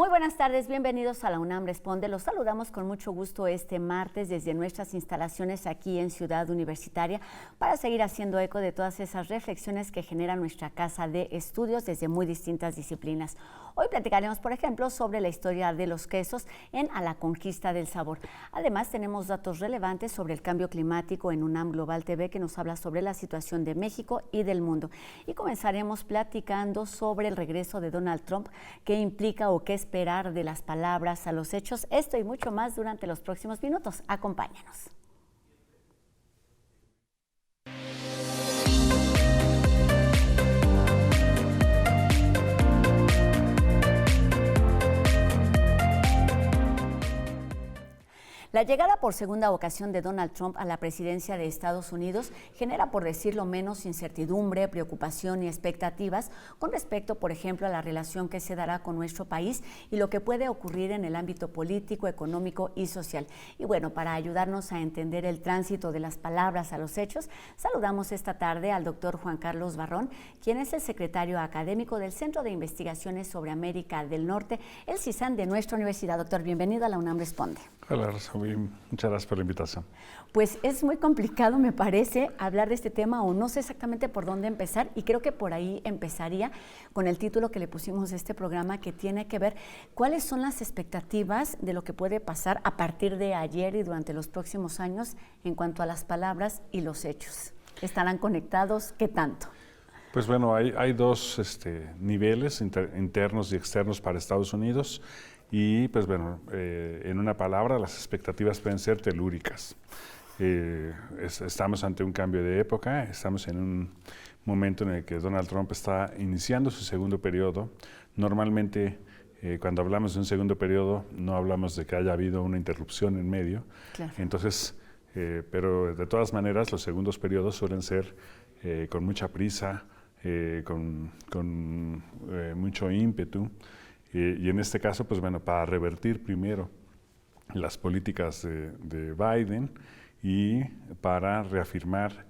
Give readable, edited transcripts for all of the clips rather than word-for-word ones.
Muy buenas tardes, bienvenidos a la UNAM Responde. Los saludamos con mucho gusto este martes desde nuestras instalaciones aquí en Ciudad Universitaria para seguir haciendo eco de todas esas reflexiones que genera nuestra casa de estudios desde muy distintas disciplinas. Hoy platicaremos, por ejemplo, sobre la historia de los quesos en A la Conquista del Sabor. Además, tenemos datos relevantes sobre el cambio climático en UNAM Global TV, que nos habla sobre la situación de México y del mundo. Y comenzaremos platicando sobre el regreso de Donald Trump, qué implica o qué esperar de las palabras a los hechos. Esto y mucho más durante los próximos minutos. Acompáñanos. La llegada por segunda ocasión de Donald Trump a la presidencia de Estados Unidos genera, por decirlo menos, incertidumbre, preocupación y expectativas con respecto, por ejemplo, a la relación que se dará con nuestro país y lo que puede ocurrir en el ámbito político, económico y social. Y bueno, para ayudarnos a entender el tránsito de las palabras a los hechos, saludamos esta tarde al doctor Juan Carlos Barrón, quien es el secretario académico del Centro de Investigaciones sobre América del Norte, el CISAN de nuestra universidad. Doctor, bienvenido a la UNAM Responde. Hola, Rosa, muchas gracias por la invitación. Pues es muy complicado, me parece, hablar de este tema o no sé exactamente por dónde empezar y creo que por ahí empezaría con el título que le pusimos a este programa, que tiene que ver cuáles son las expectativas de lo que puede pasar a partir de ayer y durante los próximos años en cuanto a las palabras y los hechos. ¿Estarán conectados? ¿Qué tanto? Pues bueno, hay dos niveles internos y externos para Estados Unidos. Y pues bueno, en una palabra, las expectativas pueden ser telúricas. Estamos ante un cambio de época, estamos en un momento en el que Donald Trump está iniciando su segundo periodo. Normalmente, cuando hablamos de un segundo periodo, no hablamos de que haya habido una interrupción en medio. Claro. Entonces, pero de todas maneras, los segundos periodos suelen ser con mucha prisa, con mucho ímpetu. Y en este caso, pues bueno, para revertir primero las políticas de Biden y para reafirmar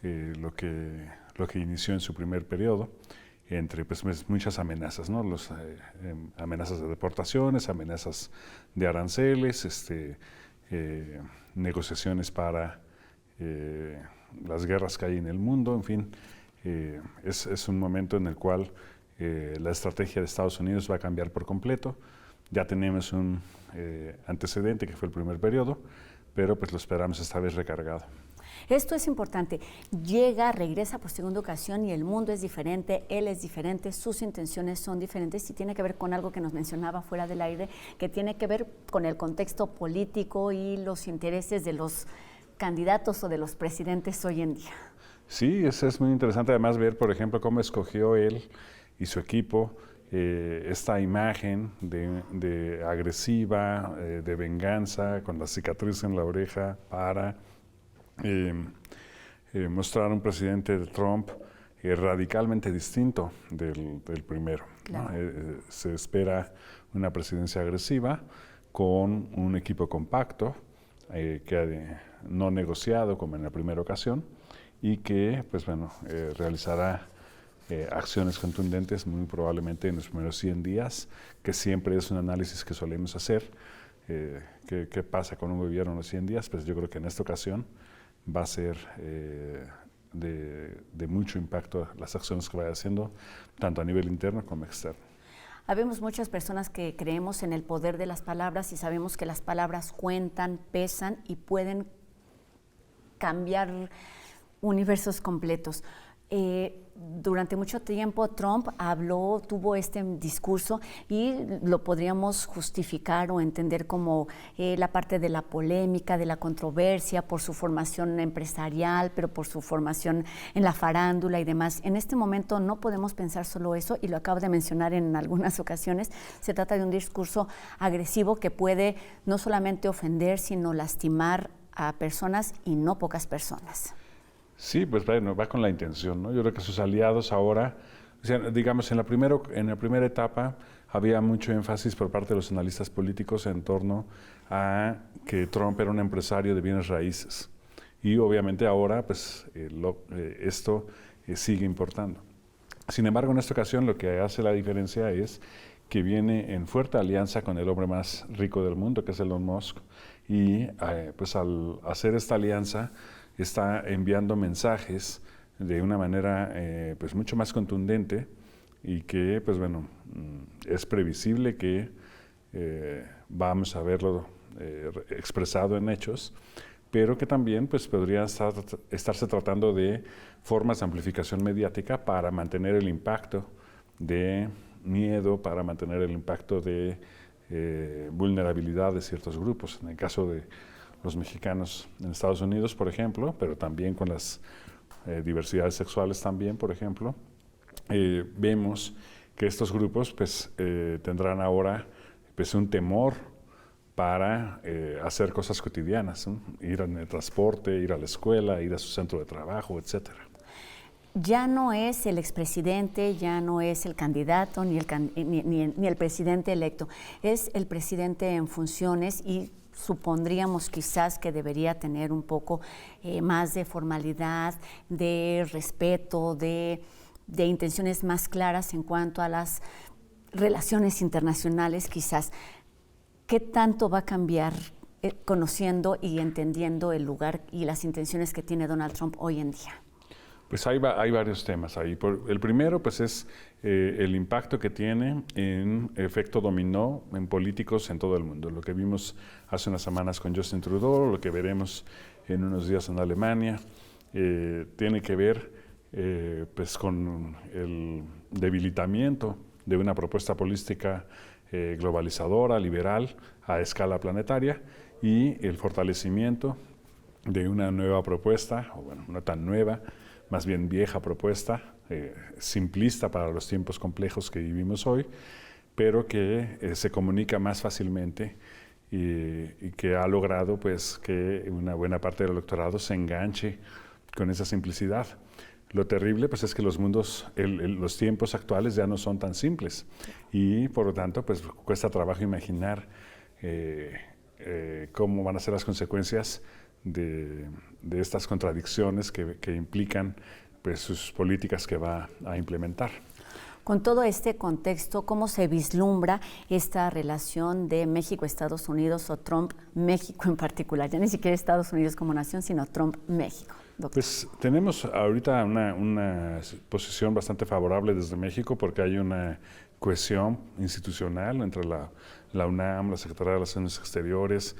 lo que inició en su primer periodo, entre pues, muchas amenazas, ¿no? Amenazas de deportaciones, amenazas de aranceles, negociaciones para las guerras que hay en el mundo, en fin, es un momento en el cual la estrategia de Estados Unidos va a cambiar por completo. Ya tenemos un antecedente que fue el primer periodo, pero pues lo esperamos esta vez recargado. Esto es importante. Llega, regresa por segunda ocasión y el mundo es diferente, él es diferente, sus intenciones son diferentes y tiene que ver con algo que nos mencionaba fuera del aire, que tiene que ver con el contexto político y los intereses de los candidatos o de los presidentes hoy en día. Sí, es muy interesante además ver, por ejemplo, cómo escogió él y su equipo esta imagen de agresiva, de venganza, con la cicatriz en la oreja, para mostrar un presidente de Trump radicalmente distinto del primero. Claro. ¿No? Se espera una presidencia agresiva con un equipo compacto, que no negociado como en la primera ocasión, y que pues bueno, realizará acciones contundentes muy probablemente en los primeros 100 días, que siempre es un análisis que solemos hacer. ¿Qué pasa con un gobierno en los 100 días? Pues yo creo que en esta ocasión va a ser de mucho impacto las acciones que vaya haciendo, tanto a nivel interno como externo. Habemos muchas personas que creemos en el poder de las palabras y sabemos que las palabras cuentan, pesan y pueden cambiar universos completos. Durante mucho tiempo Trump tuvo este discurso y lo podríamos justificar o entender como la parte de la polémica, de la controversia, por su formación empresarial, pero por su formación en la farándula y demás. En este momento no podemos pensar solo eso, y lo acabo de mencionar en algunas ocasiones. Se trata de un discurso agresivo que puede no solamente ofender, sino lastimar a personas y no pocas personas. Sí, pues bueno, va con la intención, ¿no? Yo creo que sus aliados ahora, o sea, digamos, en la primera etapa había mucho énfasis por parte de los analistas políticos en torno a que Trump era un empresario de bienes raíces. Y obviamente ahora, pues, esto sigue importando. Sin embargo, en esta ocasión lo que hace la diferencia es que viene en fuerte alianza con el hombre más rico del mundo, que es Elon Musk, y pues al hacer esta alianza está enviando mensajes de una manera pues mucho más contundente y que pues bueno, es previsible que vamos a verlo expresado en hechos, pero que también pues podría estarse tratando de formas de amplificación mediática para mantener el impacto de miedo, para mantener el impacto de vulnerabilidad de ciertos grupos. En el caso de los mexicanos en Estados Unidos, por ejemplo, pero también con las diversidades sexuales también, por ejemplo, vemos que estos grupos pues tendrán ahora pues un temor para hacer cosas cotidianas, ¿no? Ir en el transporte, ir a la escuela, ir a su centro de trabajo, etcétera. Ya no es el expresidente, ya no es el candidato ni el presidente electo, es el presidente en funciones y supondríamos quizás que debería tener un poco más de formalidad, de respeto, de intenciones más claras en cuanto a las relaciones internacionales quizás. ¿Qué tanto va a cambiar conociendo y entendiendo el lugar y las intenciones que tiene Donald Trump hoy en día? Pues hay varios temas ahí. El primero pues es el impacto que tiene en efecto dominó en políticos en todo el mundo. Lo que vimos hace unas semanas con Justin Trudeau, lo que veremos en unos días en Alemania, tiene que ver pues con el debilitamiento de una propuesta política globalizadora, liberal, a escala planetaria, y el fortalecimiento de una nueva propuesta, o bueno, no tan nueva, más bien vieja propuesta, simplista para los tiempos complejos que vivimos hoy, pero que se comunica más fácilmente y que ha logrado pues, que una buena parte del electorado se enganche con esa simplicidad. Lo terrible pues, es que los tiempos actuales ya no son tan simples y por lo tanto pues, cuesta trabajo imaginar cómo van a ser las consecuencias de estas contradicciones que implican pues, sus políticas que va a implementar. Con todo este contexto, ¿cómo se vislumbra esta relación de México-Estados Unidos o Trump-México en particular? Ya ni siquiera Estados Unidos como nación, sino Trump-México. Doctor. Pues tenemos ahorita una posición bastante favorable desde México porque hay una cohesión institucional entre la UNAM, la Secretaría de Relaciones Exteriores,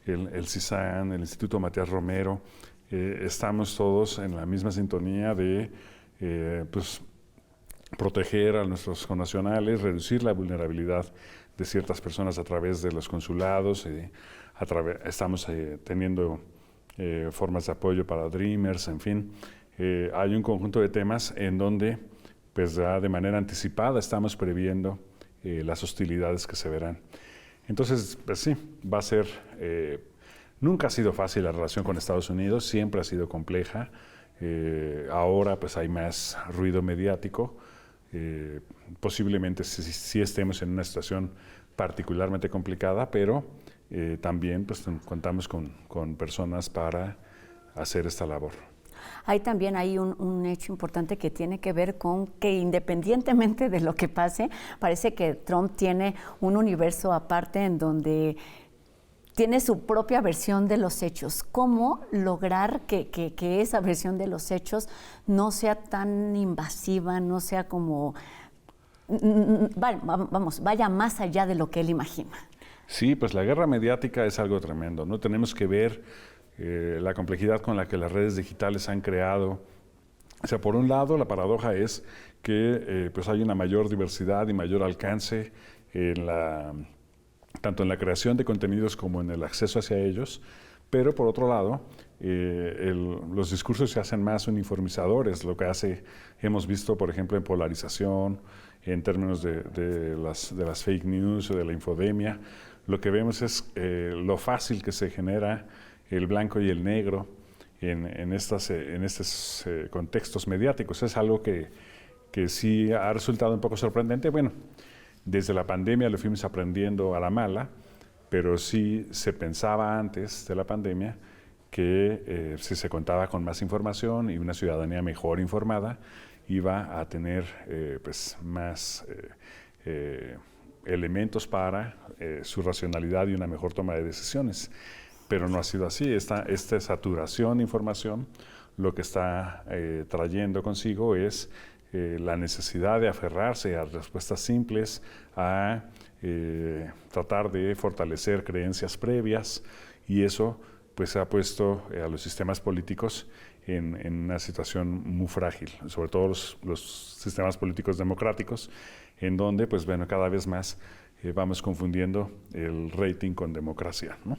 el CISAN, el Instituto Matías Romero. Estamos todos en la misma sintonía de pues, proteger a nuestros connacionales, reducir la vulnerabilidad de ciertas personas a través de los consulados. Estamos teniendo formas de apoyo para Dreamers, en fin. Hay un conjunto de temas en donde pues, ya de manera anticipada estamos previendo las hostilidades que se verán. Entonces, pues sí, va a ser... nunca ha sido fácil la relación con Estados Unidos, siempre ha sido compleja. Ahora pues hay más ruido mediático. Posiblemente sí estemos en una situación particularmente complicada, pero también pues, contamos con personas para hacer esta labor. Hay también un hecho importante que tiene que ver con que independientemente de lo que pase, parece que Trump tiene un universo aparte en donde tiene su propia versión de los hechos. ¿Cómo lograr que esa versión de los hechos no sea tan invasiva, no sea como, vaya más allá de lo que él imagina? Sí, pues la guerra mediática es algo tremendo, ¿no? Tenemos que ver la complejidad con la que las redes digitales han creado. O sea, por un lado, la paradoja es que pues hay una mayor diversidad y mayor alcance tanto en la creación de contenidos como en el acceso hacia ellos, pero por otro lado, los discursos se hacen más uniformizadores, lo que hemos visto, por ejemplo, en polarización, en términos de las fake news o de la infodemia. Lo que vemos es lo fácil que se genera el blanco y el negro en estos contextos mediáticos. Es algo que sí ha resultado un poco sorprendente. Bueno, desde la pandemia lo fuimos aprendiendo a la mala, pero sí se pensaba antes de la pandemia que si se contaba con más información y una ciudadanía mejor informada, iba a tener pues más elementos para su racionalidad y una mejor toma de decisiones. Pero no ha sido así. Esta saturación de información lo que está trayendo consigo es la necesidad de aferrarse a respuestas simples, a tratar de fortalecer creencias previas, y eso pues ha puesto a los sistemas políticos en una situación muy frágil, sobre todo los sistemas políticos democráticos, en donde pues bueno, cada vez más vamos confundiendo el rating con democracia, ¿no?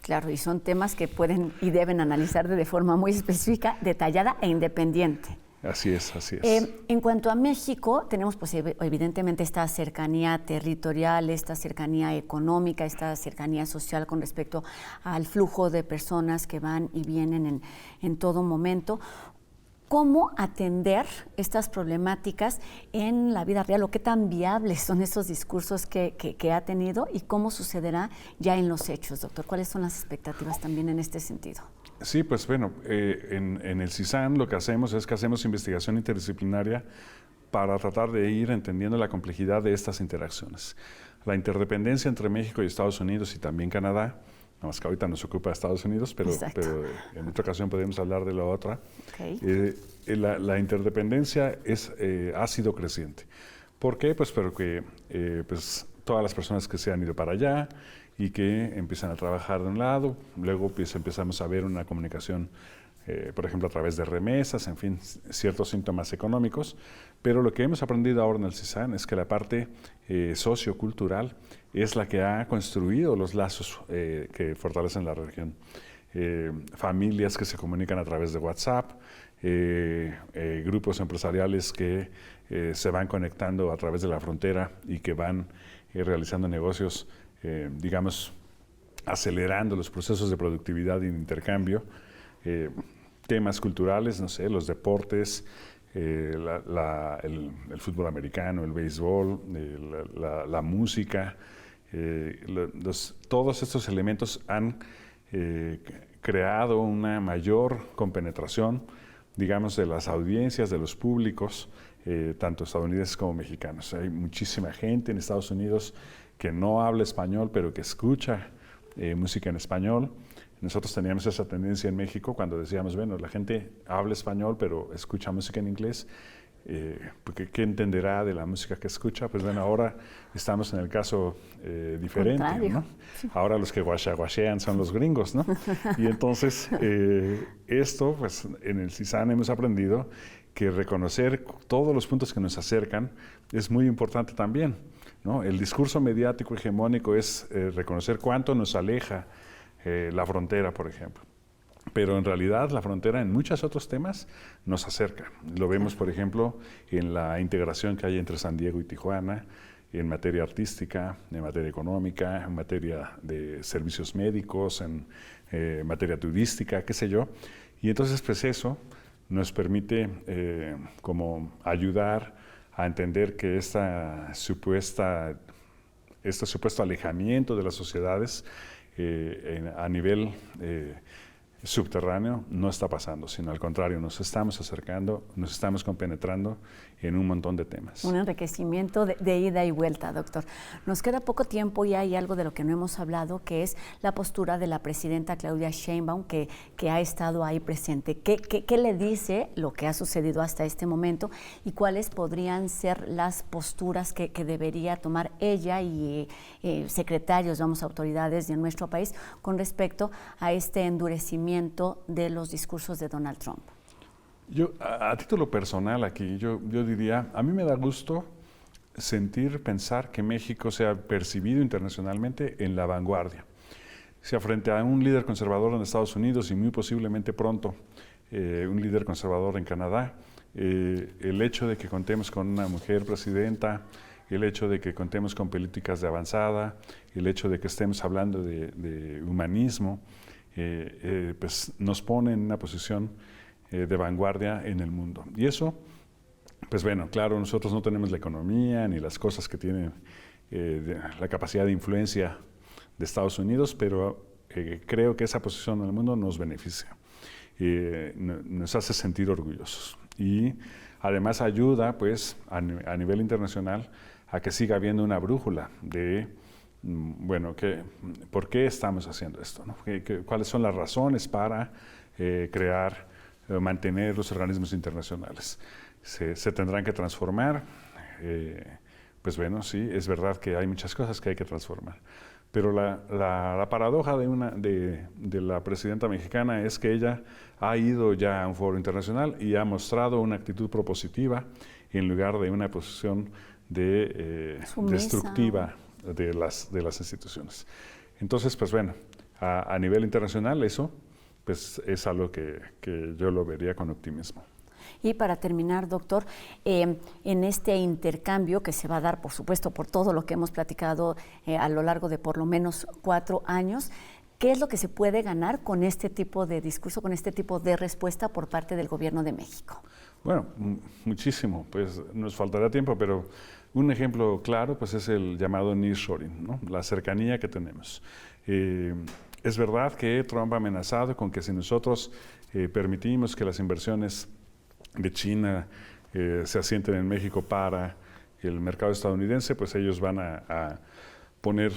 Claro, y son temas que pueden y deben analizar de forma muy específica, detallada e independiente. Así es, así es. En cuanto a México, tenemos pues evidentemente esta cercanía territorial, esta cercanía económica, esta cercanía social con respecto al flujo de personas que van y vienen en todo momento. ¿Cómo atender estas problemáticas en la vida real o qué tan viables son esos discursos que ha tenido y cómo sucederá ya en los hechos, doctor? ¿Cuáles son las expectativas también en este sentido? Sí, pues bueno, en el CISAN lo que hacemos es que hacemos investigación interdisciplinaria para tratar de ir entendiendo la complejidad de estas interacciones. La interdependencia entre México y Estados Unidos y también Canadá, nada más que ahorita nos ocupa Estados Unidos, pero en otra ocasión podemos hablar de la otra. Okay. La interdependencia ha sido creciente. ¿Por qué? Pues porque pues, todas las personas que se han ido para allá y que empiezan a trabajar de un lado, luego pues, empezamos a ver una comunicación, por ejemplo, a través de remesas, en fin, ciertos síntomas económicos, pero lo que hemos aprendido ahora en el CISAN es que la parte sociocultural es la que ha construido los lazos que fortalecen la región. Familias que se comunican a través de WhatsApp, grupos empresariales que se van conectando a través de la frontera y que van realizando negocios, digamos, acelerando los procesos de productividad y de intercambio. Temas culturales, no sé, los deportes, el fútbol americano, el béisbol, la música, todos estos elementos han creado una mayor compenetración, digamos, de las audiencias, de los públicos, tanto estadounidenses como mexicanos. Hay muchísima gente en Estados Unidos que no habla español, pero que escucha música en español. Nosotros teníamos esa tendencia en México cuando decíamos, bueno, la gente habla español, pero escucha música en inglés, porque ¿qué entenderá de la música que escucha? Pues bueno, ahora estamos en el caso diferente, ¿no? Ahora los que guachean son los gringos, ¿no? Y entonces, esto, pues en el CISAN hemos aprendido que reconocer todos los puntos que nos acercan es muy importante también, ¿no? El discurso mediático hegemónico es reconocer cuánto nos aleja la frontera, por ejemplo. Pero en realidad la frontera en muchos otros temas nos acerca. Lo vemos, por ejemplo, en la integración que hay entre San Diego y Tijuana, en materia artística, en materia económica, en materia de servicios médicos, en materia turística, qué sé yo. Y entonces, pues eso nos permite como ayudar a entender que este supuesto alejamiento de las sociedades a nivel subterráneo no está pasando, sino al contrario, nos estamos acercando, nos estamos compenetrando en un montón de temas. Un enriquecimiento de ida y vuelta, doctor. Nos queda poco tiempo y hay algo de lo que no hemos hablado, que es la postura de la presidenta Claudia Sheinbaum, que ha estado ahí presente. ¿Qué le dice lo que ha sucedido hasta este momento y cuáles podrían ser las posturas que debería tomar ella y secretarios, autoridades de nuestro país con respecto a este endurecimiento de los discursos de Donald Trump? Yo, a título personal aquí, yo diría, a mí me da gusto pensar que México se ha percibido internacionalmente en la vanguardia. O sea, frente a un líder conservador en Estados Unidos y muy posiblemente pronto un líder conservador en Canadá, el hecho de que contemos con una mujer presidenta, el hecho de que contemos con políticas de avanzada, el hecho de que estemos hablando de humanismo, pues nos pone en una posición de vanguardia en el mundo. Y eso, pues bueno, claro, nosotros no tenemos la economía ni las cosas que tienen la capacidad de influencia de Estados Unidos, pero creo que esa posición en el mundo nos beneficia, nos hace sentir orgullosos y además ayuda, pues, a nivel internacional a que siga habiendo una brújula de, bueno, ¿por qué estamos haciendo esto, ¿no? ¿Cuáles son las razones para crear, mantener los organismos internacionales? Se tendrán que transformar. Pues bueno, sí, es verdad que hay muchas cosas que hay que transformar. Pero la paradoja de la presidenta mexicana es que ella ha ido ya a un foro internacional y ha mostrado una actitud propositiva en lugar de una posición destructiva de las instituciones. Entonces, pues bueno, a nivel internacional eso pues, es algo que yo lo vería con optimismo. Y para terminar, doctor, en este intercambio que se va a dar, por supuesto, por todo lo que hemos platicado a lo largo de por lo menos 4 años, ¿qué es lo que se puede ganar con este tipo de discurso, con este tipo de respuesta por parte del Gobierno de México? Bueno, muchísimo, pues nos faltará tiempo, pero un ejemplo claro pues es el llamado nearshoring, ¿no? La cercanía que tenemos. Es verdad que Trump ha amenazado con que si nosotros permitimos que las inversiones de China se asienten en México para el mercado estadounidense, pues ellos van a poner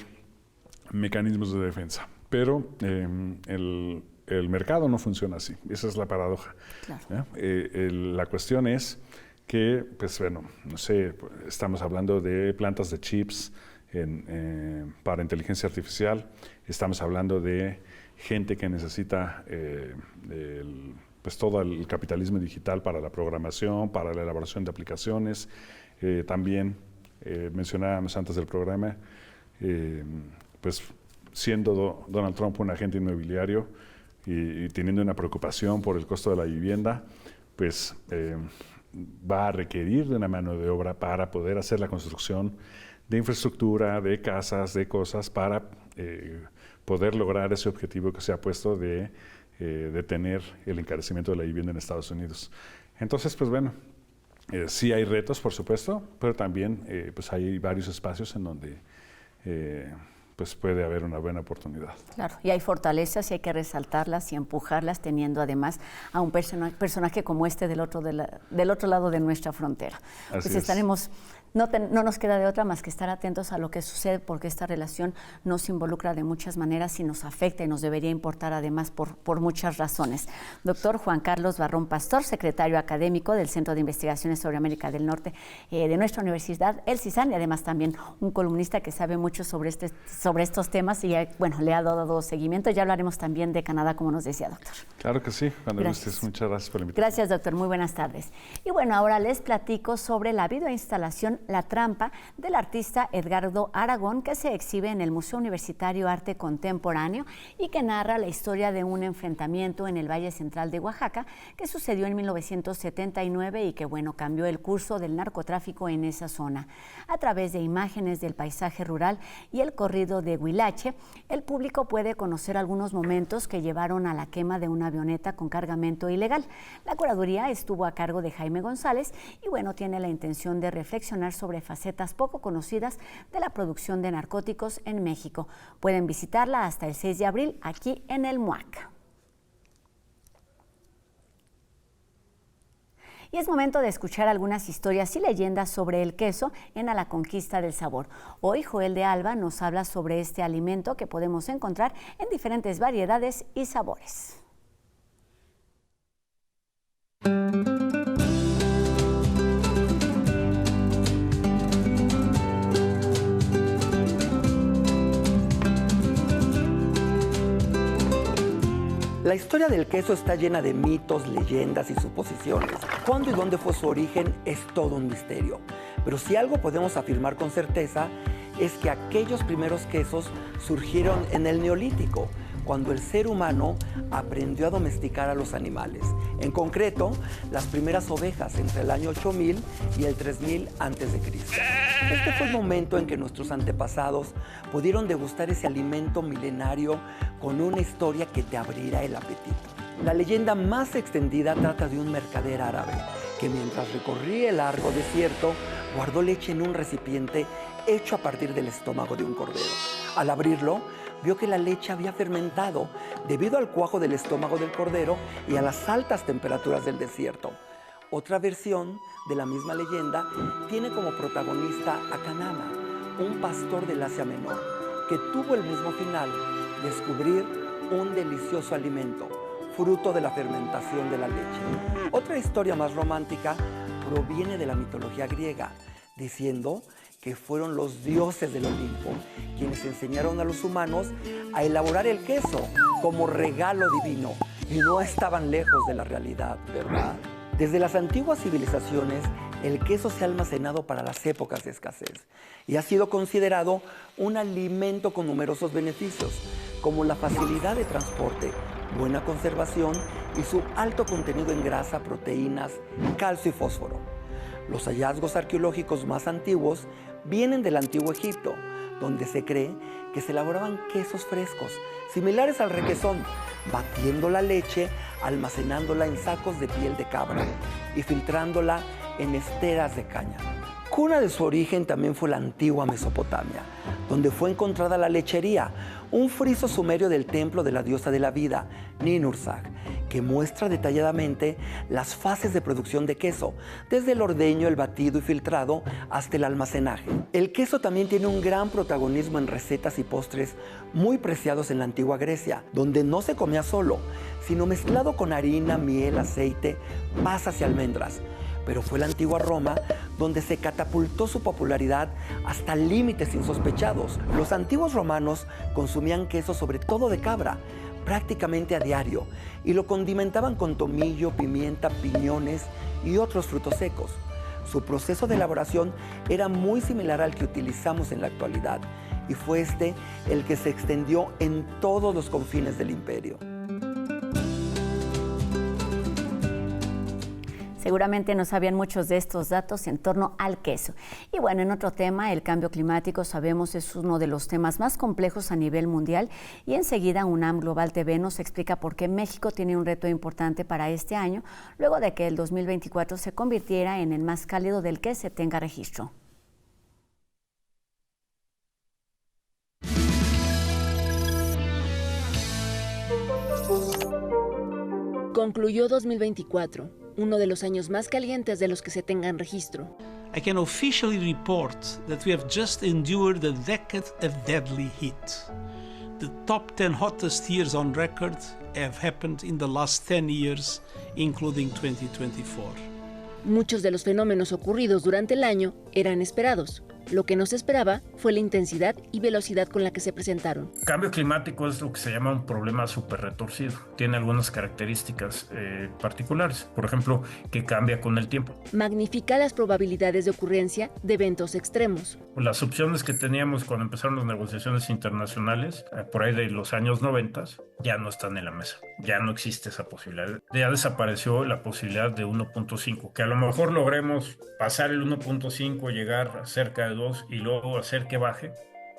mecanismos de defensa. Pero el mercado no funciona así, esa es la paradoja. Claro. La cuestión es que, pues bueno, no sé, estamos hablando de plantas de chips para inteligencia artificial, estamos hablando de gente que necesita pues todo el capitalismo digital para la programación, para la elaboración de aplicaciones. También mencionábamos antes del programa, pues siendo Donald Trump un agente inmobiliario y teniendo una preocupación por el costo de la vivienda, pues va a requerir de una mano de obra para poder hacer la construcción de infraestructura, de casas, de cosas, para poder lograr ese objetivo que se ha puesto de detener el encarecimiento de la vivienda en Estados Unidos. Entonces, pues bueno, sí hay retos, por supuesto, pero también pues hay varios espacios en donde pues puede haber una buena oportunidad. Claro, y hay fortalezas y hay que resaltarlas y empujarlas, teniendo además a un personaje como este del otro lado de nuestra frontera. Pues estaremos, no nos queda de otra más que estar atentos a lo que sucede, porque esta relación nos involucra de muchas maneras y nos afecta y nos debería importar además por muchas razones. Doctor Juan Carlos Barrón Pastor, secretario académico del Centro de Investigaciones sobre América del Norte de nuestra universidad, el CISAN, y además también un columnista que sabe mucho sobre estos temas y bueno, le ha dado seguimiento. Ya hablaremos también de Canadá, como nos decía, doctor. Claro que sí, cuando gustes. Muchas gracias por la invitación. Gracias, doctor. Muy buenas tardes. Y bueno, ahora les platico sobre la videoinstalación La Trampa del artista Edgardo Aragón, que se exhibe en el Museo Universitario Arte Contemporáneo y que narra la historia de un enfrentamiento en el Valle Central de Oaxaca que sucedió en 1979 y que, bueno, cambió el curso del narcotráfico en esa zona. A través de imágenes del paisaje rural y el corrido de Huilache, el público puede conocer algunos momentos que llevaron a la quema de una avioneta con cargamento ilegal. La curaduría estuvo a cargo de Jaime González y, bueno, tiene la intención de reflexionar sobre facetas poco conocidas de la producción de narcóticos en México. Pueden visitarla hasta el 6 de abril aquí en el MUAC. Y es momento de escuchar algunas historias y leyendas sobre el queso en A la Conquista del Sabor. Hoy Joel de Alba nos habla sobre este alimento que podemos encontrar en diferentes variedades y sabores. La historia del queso está llena de mitos, leyendas y suposiciones. ¿Cuándo y dónde fue su origen? Es todo un misterio. Pero si algo podemos afirmar con certeza es que aquellos primeros quesos surgieron en el Neolítico, cuando el ser humano aprendió a domesticar a los animales. En concreto, las primeras ovejas entre el año 8000 y el 3000 a.C. Este fue el momento en que nuestros antepasados pudieron degustar ese alimento milenario con una historia que te abrirá el apetito. La leyenda más extendida trata de un mercader árabe que, mientras recorría el largo desierto, guardó leche en un recipiente hecho a partir del estómago de un cordero. Al abrirlo, vio que la leche había fermentado debido al cuajo del estómago del cordero y a las altas temperaturas del desierto. Otra versión de la misma leyenda tiene como protagonista a Canana, un pastor del Asia Menor, que tuvo el mismo final, descubrir un delicioso alimento, fruto de la fermentación de la leche. Otra historia más romántica proviene de la mitología griega, diciendo que fueron los dioses del Olimpo quienes enseñaron a los humanos a elaborar el queso como regalo divino, y no estaban lejos de la realidad, ¿verdad? Desde las antiguas civilizaciones, el queso se ha almacenado para las épocas de escasez y ha sido considerado un alimento con numerosos beneficios, como la facilidad de transporte, buena conservación y su alto contenido en grasa, proteínas, calcio y fósforo. Los hallazgos arqueológicos más antiguos vienen del Antiguo Egipto, donde se cree que se elaboraban quesos frescos, similares al requesón, batiendo la leche, almacenándola en sacos de piel de cabra y filtrándola en esteras de caña. Cuna de su origen también fue la antigua Mesopotamia, donde fue encontrada la lechería, un friso sumerio del templo de la diosa de la vida, Ninhursag, que muestra detalladamente las fases de producción de queso, desde el ordeño, el batido y filtrado hasta el almacenaje. El queso también tiene un gran protagonismo en recetas y postres muy preciados en la antigua Grecia, donde no se comía solo, sino mezclado con harina, miel, aceite, pasas y almendras. Pero fue la antigua Roma donde se catapultó su popularidad hasta límites insospechados. Los antiguos romanos consumían queso sobre todo de cabra, prácticamente a diario, y lo condimentaban con tomillo, pimienta, piñones y otros frutos secos. Su proceso de elaboración era muy similar al que utilizamos en la actualidad, y fue este el que se extendió en todos los confines del imperio. Seguramente no sabían muchos de estos datos en torno al queso. Y bueno, en otro tema, el cambio climático, sabemos, es uno de los temas más complejos a nivel mundial. Y enseguida UNAM Global TV nos explica por qué México tiene un reto importante para este año, luego de que el 2024 se convirtiera en el más cálido del que se tenga registro. Concluyó 2024, uno de los años más calientes de los que se tengan registro. I can officially report that we have just endured a decade of deadly heat. The top 10 hottest years on record have happened in the last 10 years, including 2024. Muchos de los fenómenos ocurridos durante el año eran esperados. Lo que no se esperaba fue la intensidad y velocidad con la que se presentaron. Cambio climático es lo que se llama un problema súper retorcido. Tiene algunas características particulares. Por ejemplo, que cambia con el tiempo. Magnifica las probabilidades de ocurrencia de eventos extremos. Las opciones que teníamos cuando empezaron las negociaciones internacionales, por ahí de los años 90, ya no están en la mesa. Ya no existe esa posibilidad. Ya desapareció la posibilidad de 1.5. Que a lo mejor logremos pasar el 1.5, llegar a cerca de 2 y luego hacer que baje,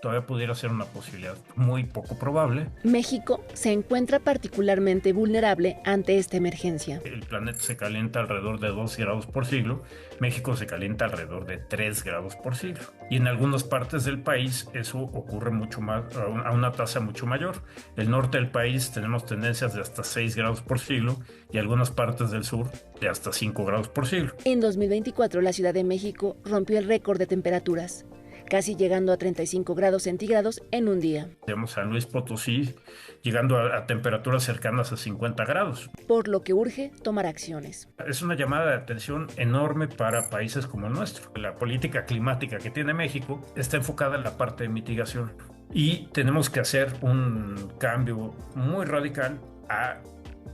todavía pudiera ser una posibilidad muy poco probable. México se encuentra particularmente vulnerable ante esta emergencia. El planeta se calienta alrededor de 2 grados por siglo, México se calienta alrededor de 3 grados por siglo. Y en algunas partes del país eso ocurre mucho más, a una tasa mucho mayor. El norte del país tenemos tendencias de hasta 6 grados por siglo y algunas partes del sur de hasta 5 grados por siglo. En 2024 la Ciudad de México rompió el récord de temperaturas, casi llegando a 35 grados centígrados en un día. Tenemos San Luis Potosí llegando a temperaturas cercanas a 50 grados. Por lo que urge tomar acciones. Es una llamada de atención enorme para países como el nuestro. La política climática que tiene México está enfocada en la parte de mitigación y tenemos que hacer un cambio muy radical a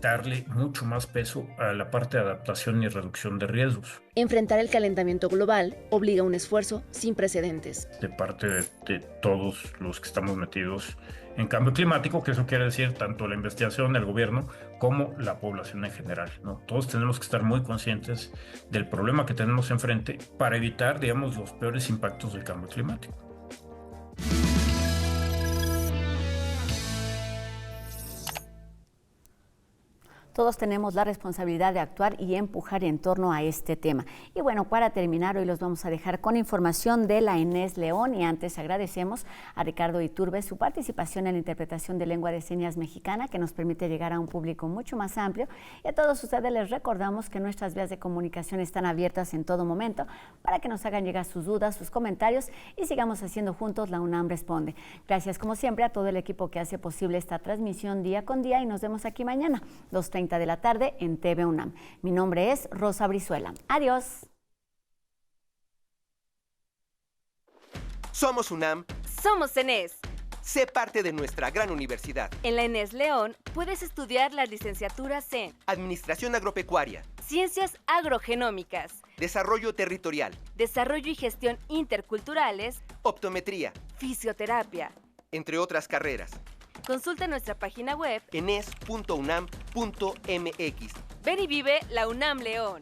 darle mucho más peso a la parte de adaptación y reducción de riesgos. Enfrentar el calentamiento global obliga a un esfuerzo sin precedentes. De parte de todos los que estamos metidos en cambio climático, que eso quiere decir tanto la investigación, el gobierno, como la población en general, ¿no? Todos tenemos que estar muy conscientes del problema que tenemos enfrente para evitar, digamos, los peores impactos del cambio climático. todos tenemos la responsabilidad de actuar y empujar en torno a este tema. Y bueno, para terminar, hoy los vamos a dejar con información de la ENES León y antes agradecemos a Ricardo Iturbe su participación en la interpretación de lengua de señas mexicana que nos permite llegar a un público mucho más amplio y a todos ustedes les recordamos que nuestras vías de comunicación están abiertas en todo momento para que nos hagan llegar sus dudas, sus comentarios y sigamos haciendo juntos La UNAM Responde. Gracias como siempre a todo el equipo que hace posible esta transmisión día con día y nos vemos aquí mañana, 2:30 de la tarde en TV UNAM. Mi nombre es Rosa Brizuela. Adiós. Somos UNAM. Somos ENES. Sé parte de nuestra gran universidad. En la ENES León puedes estudiar las licenciaturas en Administración Agropecuaria, Ciencias Agrogenómicas, Desarrollo Territorial, Desarrollo y Gestión Interculturales, Optometría, Fisioterapia, entre otras carreras. Consulta nuestra página web enes.unam.mx. Ven y vive la UNAM León.